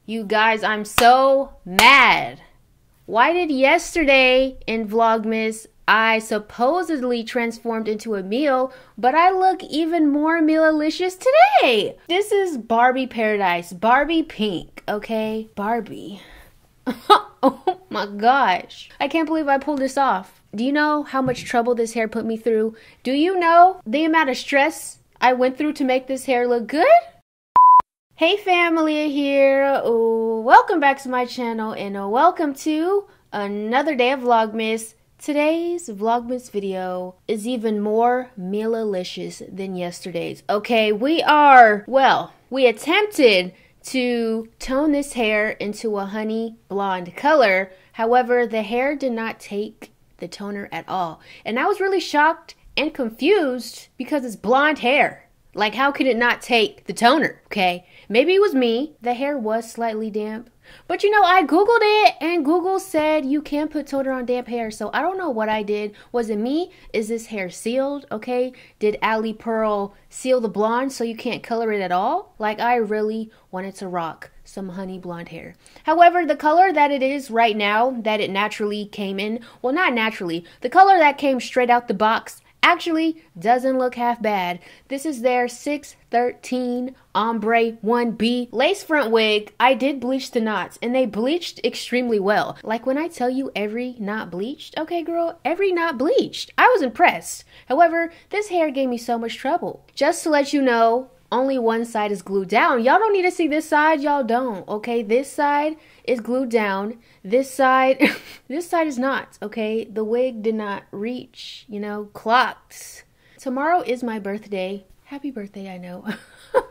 You guys, I'm so mad. Why did yesterday in Vlogmas I supposedly transformed into a meal, but I look even more mealilicious today? This is Barbie Paradise, Barbie Pink, okay? Barbie. Oh my gosh. I can't believe I pulled this off. Do you know how much trouble this hair put me through? Do you know the amount of stress I went through to make this hair look good? Hey family, here. Welcome back to my channel and welcome to another day of Vlogmas. Today's Vlogmas video is even more mealilicious than yesterday's. Okay, we attempted to tone this hair into a honey blonde color. However, the hair did not take the toner at all. And I was really shocked and confused because it's blonde hair. Like, how could it not take the toner, okay? Maybe it was me. The hair was slightly damp. But you know, I Googled it and Google said you can't put toner on damp hair. So I don't know what I did. Was it me? Is this hair sealed, okay? Did Ali Pearl seal the blonde so you can't color it at all? Like, I really wanted to rock some honey blonde hair. However, the color that it is right now, that it naturally came in, well, not naturally, the color that came straight out the box actually doesn't look half bad. This is their 613 Ombre 1B lace front wig. I did bleach the knots and they bleached extremely well. Like when I tell you every knot bleached, okay girl, every knot bleached. I was impressed. However, this hair gave me so much trouble. Just to let you know, only one side is glued down. Y'all don't need to see this side, y'all don't, okay? This side is glued down. This side, this side is not, okay? The wig did not reach, you know, clocked. Tomorrow is my birthday. Happy birthday, I know.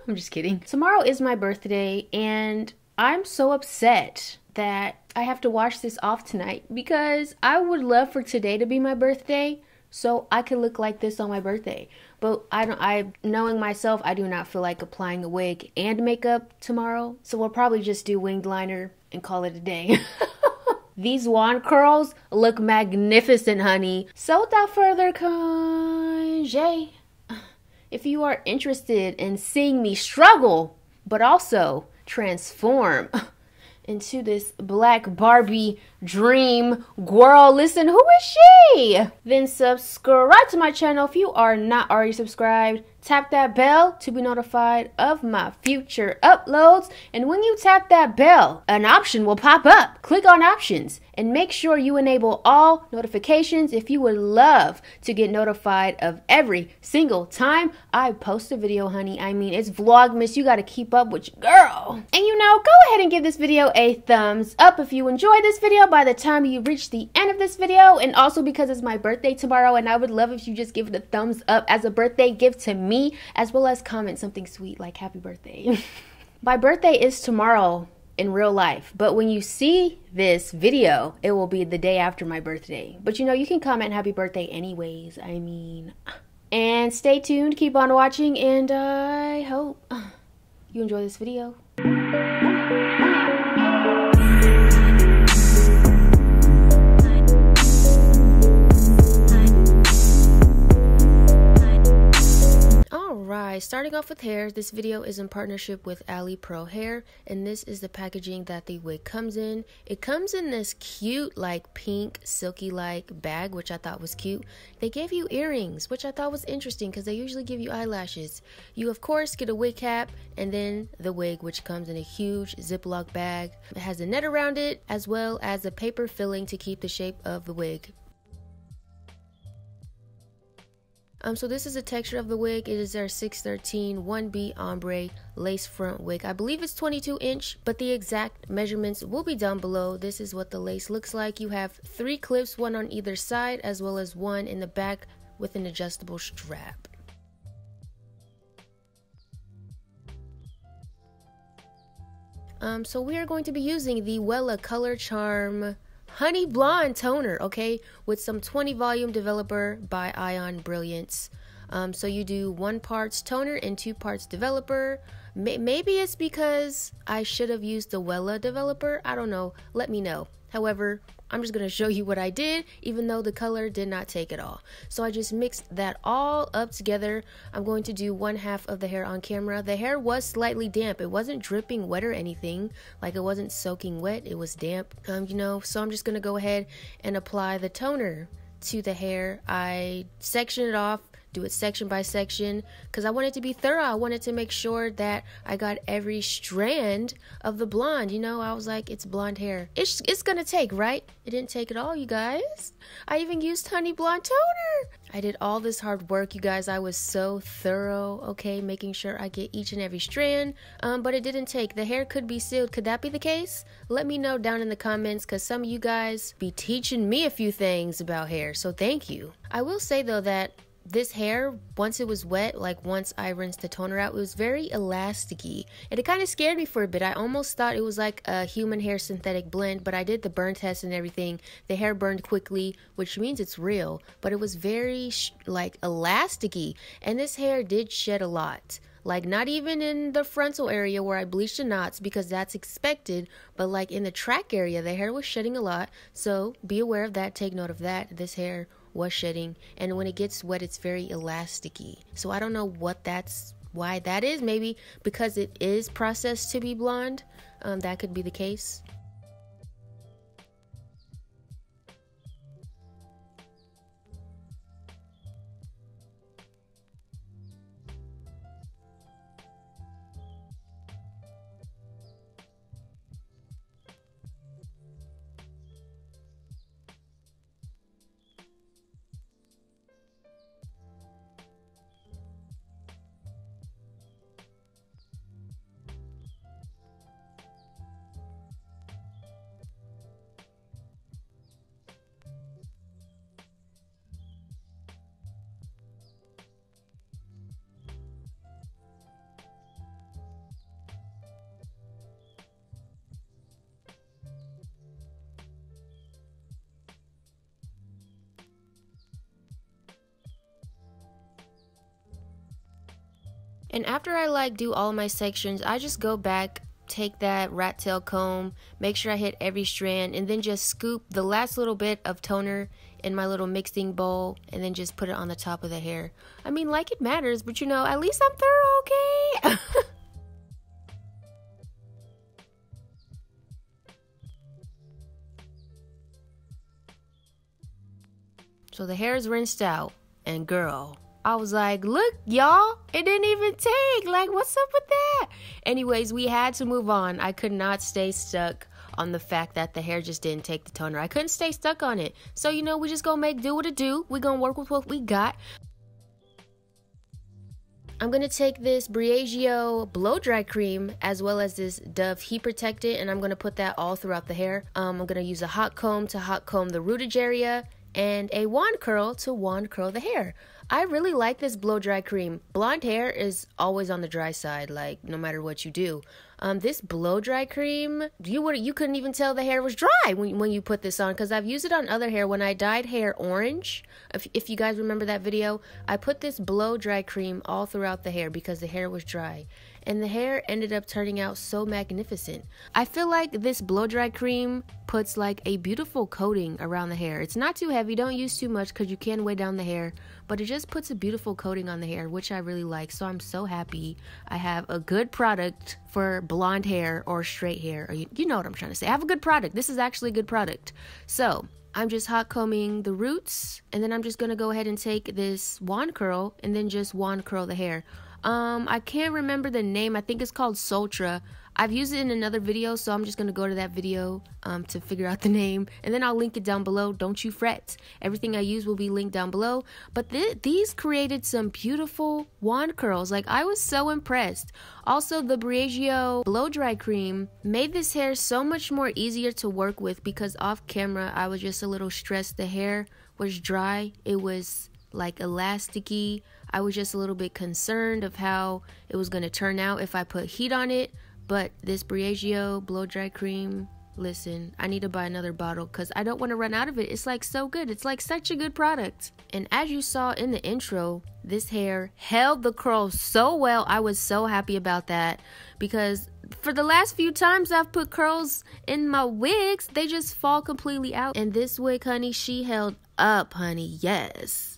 I'm just kidding. Tomorrow is my birthday and I'm so upset that I have to wash this off tonight because I would love for today to be my birthday so I could look like this on my birthday. But knowing myself, I do not feel like applying a wig and makeup tomorrow. So we'll probably just do winged liner and call it a day. These wand curls look magnificent, honey. So without further congé, if you are interested in seeing me struggle, but also transform into this black Barbie dream girl, listen, who is she? Then subscribe to my channel if you are not already subscribed. Tap that bell to be notified of my future uploads. And when you tap that bell, an option will pop up. Click on options and make sure you enable all notifications if you would love to get notified of every single time I post a video, honey. I mean, it's Vlogmas. You got to keep up with your girl. And you know, go ahead and give this video a thumbs up if you enjoyed this video by the time you reach the end of this video. And also because it's my birthday tomorrow and I would love if you just give it a thumbs up as a birthday gift to me, as well as comment something sweet like happy birthday. My birthday is tomorrow in real life, but when you see this video, it will be the day after my birthday. But you know, you can comment happy birthday anyways, I mean. And stay tuned, keep on watching, and I hope you enjoy this video. Starting off with hair, this video is in partnership with Ali Pearl Hair, and this is the packaging that the wig comes in. It comes in this cute, like pink, silky like bag, which I thought was cute. They gave you earrings, which I thought was interesting because they usually give you eyelashes. You of course get a wig cap and then the wig, which comes in a huge Ziploc bag. It has a net around it as well as a paper filling to keep the shape of the wig. So this is the texture of the wig. It is their 613 1B ombre lace front wig. I believe it's 22 inch, but the exact measurements will be down below. This is what the lace looks like. You have 3 clips, one on either side, as well as one in the back with an adjustable strap. So we are going to be using the Wella Color Charm Honey Blonde Toner, okay, with some 20 volume developer by Ion Brilliance. So you do 1 parts toner and 2 parts developer. Maybe it's because I should have used the Wella developer. I don't know. Let me know. However, I'm just going to show you what I did, even though the color did not take it all. So I just mixed that all up together. I'm going to do one half of the hair on camera. The hair was slightly damp. It wasn't dripping wet or anything. Like, it wasn't soaking wet. It was damp, you know. So I'm just going to go ahead and apply the toner to the hair. I section it off, do it section by section, because I wanted to be thorough. I wanted to make sure that I got every strand of the blonde. You know, I was like, it's blonde hair. It's gonna take, right? It didn't take it all, you guys. I even used honey blonde toner. I did all this hard work, you guys. I was so thorough, okay, making sure I get each and every strand, but it didn't take. The hair could be sealed. Could that be the case? Let me know down in the comments, because some of you guys be teaching me a few things about hair, so thank you. I will say, though, that this hair, once it was wet, like once I rinsed the toner out, it was very elasticy, and it kind of scared me for a bit. I almost thought it was like a human hair synthetic blend, but I did the burn test and everything. The hair burned quickly, which means it's real, but it was very like elasticy, and this hair did shed a lot. Like, not even in the frontal area where I bleached the knots, because that's expected, but like in the track area, the hair was shedding a lot. So be aware of that, take note of that. This hair was shedding, and when it gets wet, it's very elasticy. So I don't know why that is. Maybe because it is processed to be blonde. That could be the case. And after I like do all my sections, I just go back, take that rat tail comb, make sure I hit every strand, and then just scoop the last little bit of toner in my little mixing bowl, and then just put it on the top of the hair. I mean, like it matters, but you know, at least I'm thorough, okay? So the hair is rinsed out, and girl, I was like, look, y'all, it didn't even take. Like, what's up with that? Anyways, we had to move on. I could not stay stuck on the fact that the hair just didn't take the toner. I couldn't stay stuck on it. So, you know, we just gonna make do what it do. We gonna work with what we got. I'm going to take this Briogeo blow dry cream as well as this Dove heat protectant, and I'm going to put that all throughout the hair. I'm going to use a hot comb to hot comb the rootage area and a wand curl to wand curl the hair. I really like this blow dry cream. Blonde hair is always on the dry side, like no matter what you do. This blow dry cream, you couldn't even tell the hair was dry when you put this on, because I've used it on other hair. When I dyed hair orange, if you guys remember that video, I put this blow dry cream all throughout the hair because the hair was dry, and the hair ended up turning out so magnificent. I feel like this blow dry cream puts like a beautiful coating around the hair. It's not too heavy, don't use too much because you can weigh down the hair, but it just puts a beautiful coating on the hair, which I really like. So I'm so happy I have a good product for blonde hair or straight hair, or you know what I'm trying to say. I have a good product. This is actually a good product. So I'm just hot combing the roots, and then I'm just gonna go ahead and take this wand curl and then just wand curl the hair. I can't remember the name. I think it's called Sultra. I've used it in another video, so I'm just going to go to that video to figure out the name, and then I'll link it down below. Don't you fret. Everything I use will be linked down below. But these created some beautiful wand curls. Like, I was so impressed. Also, the Briogeo blow dry cream made this hair so much more easier to work with, because off camera I was just a little stressed. The hair was dry. It was like elasticy. I was just a little bit concerned of how it was going to turn out if I put heat on it. But this Briogeo blow dry cream, listen, I need to buy another bottle because I don't want to run out of it. It's like so good. It's like such a good product. And as you saw in the intro, this hair held the curl so well. I was so happy about that, because for the last few times I've put curls in my wigs, they just fall completely out. And this wig, honey, she held up, honey. Yes.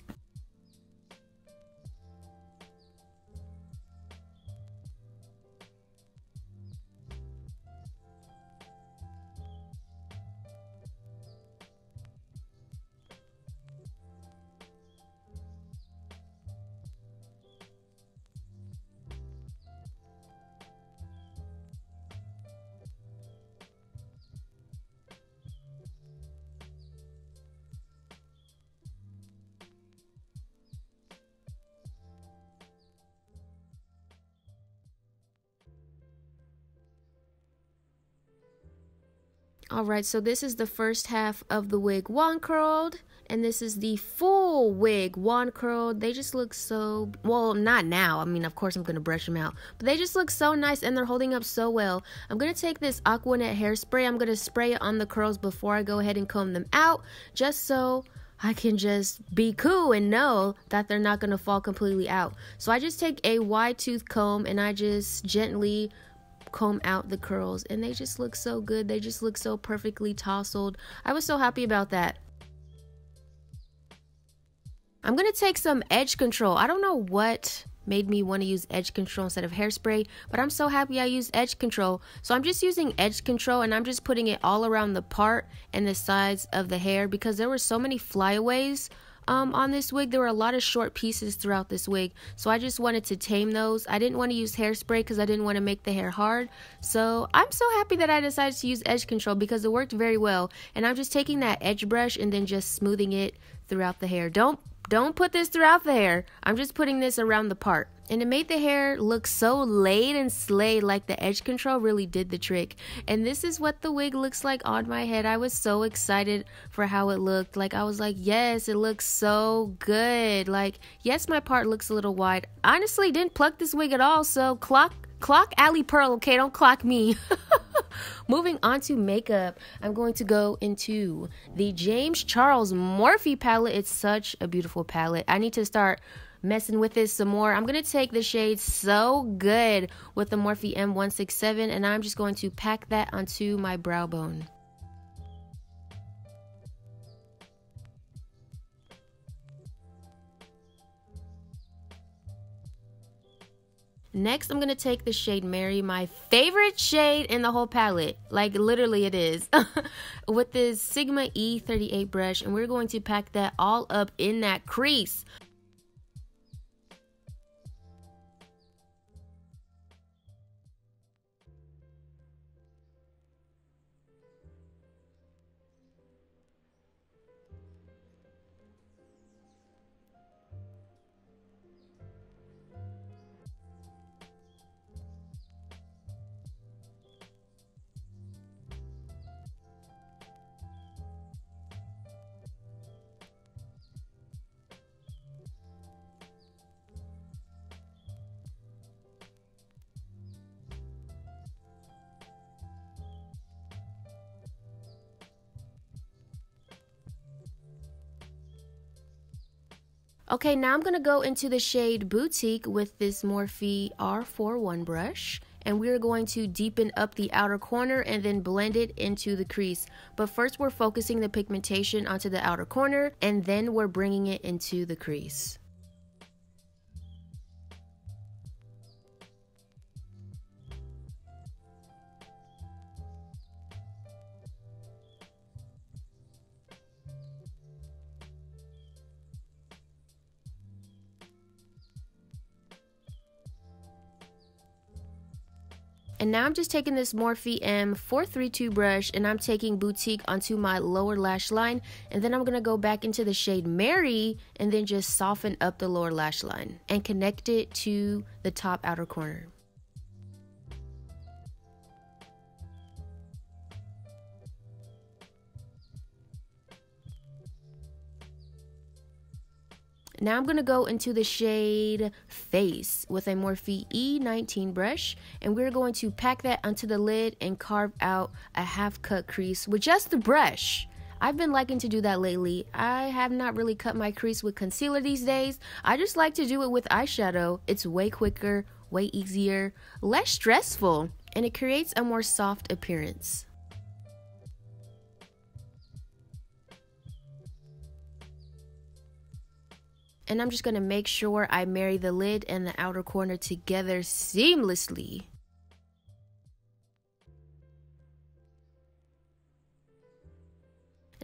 Alright, so this is the first half of the wig wand curled, and this is the full wig wand curled. They just look so, well, not now. I mean, of course I'm going to brush them out, but they just look so nice and they're holding up so well. I'm going to take this Aquanet hairspray. I'm going to spray it on the curls before I go ahead and comb them out, just so I can just be cool and know that they're not going to fall completely out. So I just take a wide tooth comb and I just gently comb out the curls, and they just look so good. They just look so perfectly tousled. I was so happy about that. I'm gonna take some edge control. I don't know what made me want to use edge control instead of hairspray, but I'm so happy I used edge control. So I'm just using edge control and I'm just putting it all around the part and the sides of the hair, because there were so many flyaways on this wig. There were a lot of short pieces throughout this wig, so I just wanted to tame those. I didn't want to use hairspray because I didn't want to make the hair hard. So I'm so happy that I decided to use edge control because it worked very well. And I'm just taking that edge brush and then just smoothing it throughout the hair. Don't put this throughout the hair. I'm just putting this around the part. And it made the hair look so laid and slayed, like the edge control really did the trick. And this is what the wig looks like on my head. I was so excited for how it looked. Like, I was like, yes, it looks so good. Like, yes, my part looks a little wide. Honestly, didn't pluck this wig at all, so clock Allie Pearl, okay? Don't clock me. Moving on to makeup, I'm going to go into the James Charles Morphe palette. It's such a beautiful palette. I need to start messing with this some more. I'm going to take the shade So Good with the Morphe M167, and I'm just going to pack that onto my brow bone. Next, I'm going to take the shade Mary, my favorite shade in the whole palette. Like, literally it is. With this Sigma E38 brush, and we're going to pack that all up in that crease. Okay, now I'm going to go into the shade Boutique with this Morphe R41 brush. And we're going to deepen up the outer corner and then blend it into the crease. But first we're focusing the pigmentation onto the outer corner, and then we're bringing it into the crease. And now I'm just taking this Morphe M432 brush and I'm taking Boutique onto my lower lash line, and then I'm going to go back into the shade Mary and then just soften up the lower lash line and connect it to the top outer corner. Now I'm going to go into the shade Face with a Morphe E19 brush, and we're going to pack that onto the lid and carve out a half cut crease with just the brush. I've been liking to do that lately. I have not really cut my crease with concealer these days. I just like to do it with eyeshadow. It's way quicker, way easier, less stressful. and it creates a more soft appearance. And I'm just going to make sure I marry the lid and the outer corner together seamlessly.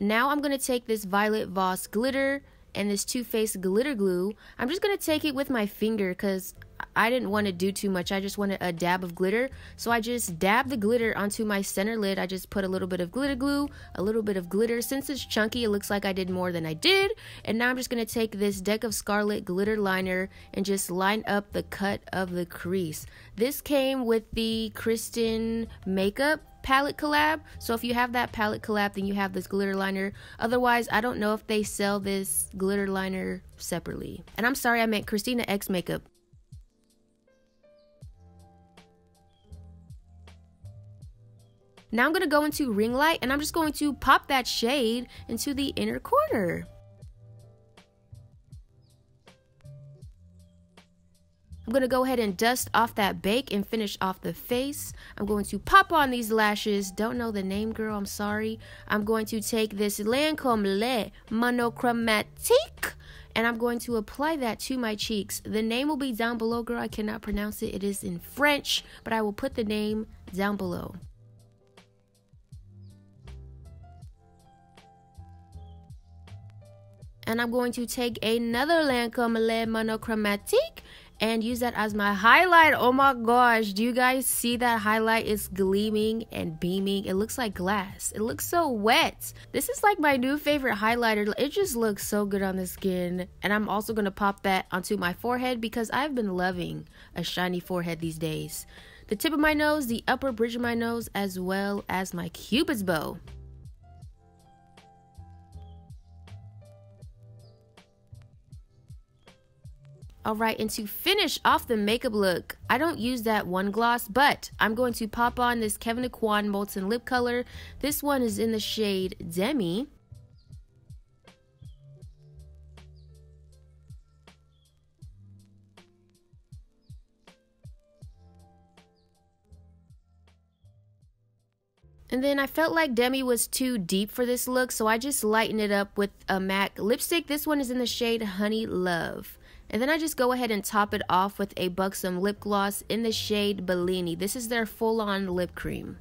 Now I'm going to take this Violet Voss glitter and this Too Faced glitter glue. I'm just going to take it with my finger because I didn't want to do too much. I just wanted a dab of glitter. So I just dabbed the glitter onto my center lid. I just put a little bit of glitter glue, a little bit of glitter. Since it's chunky, it looks like I did more than I did. And now I'm just going to take this Deck of Scarlet glitter liner and just line up the cut of the crease. This came with the Kristen makeup palette collab, so if you have that palette collab, then you have this glitter liner. Otherwise, I don't know if they sell this glitter liner separately. And I'm sorry, I meant Christina X makeup. Now I'm going to go into Ring Light, and I'm just going to pop that shade into the inner corner. I'm going to go ahead and dust off that bake and finish off the face. I'm going to pop on these lashes. Don't know the name, girl. I'm sorry. I'm going to take this Lancome Le Monochromatique and I'm going to apply that to my cheeks. The name will be down below, girl. I cannot pronounce it. It is in French, but I will put the name down below. And I'm going to take another Lancome Le Monochromatique and use that as my highlight. Oh my gosh, do you guys see that highlight? It's gleaming and beaming. It looks like glass. It looks so wet. This is like my new favorite highlighter. It just looks so good on the skin. And I'm also going to pop that onto my forehead because I've been loving a shiny forehead these days. The tip of my nose, the upper bridge of my nose, as well as my Cupid's bow. Alright, and to finish off the makeup look, I don't use that one gloss, but I'm going to pop on this Kevyn Aucoin Molten Lip Color. This one is in the shade Demi. And then I felt like Demi was too deep for this look, so I just lightened it up with a MAC lipstick. This one is in the shade Honey Love. And then I just go ahead and top it off with a Buxom lip gloss in the shade Bellini. This is their full-on lip cream.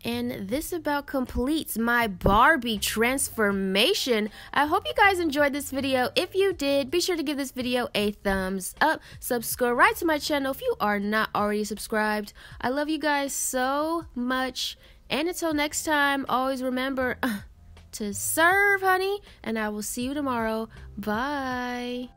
And this about completes my Barbie transformation. I hope you guys enjoyed this video. If you did, be sure to give this video a thumbs up. Subscribe to my channel if you are not already subscribed. I love you guys so much. And until next time, always remember to serve, honey. And I will see you tomorrow. Bye.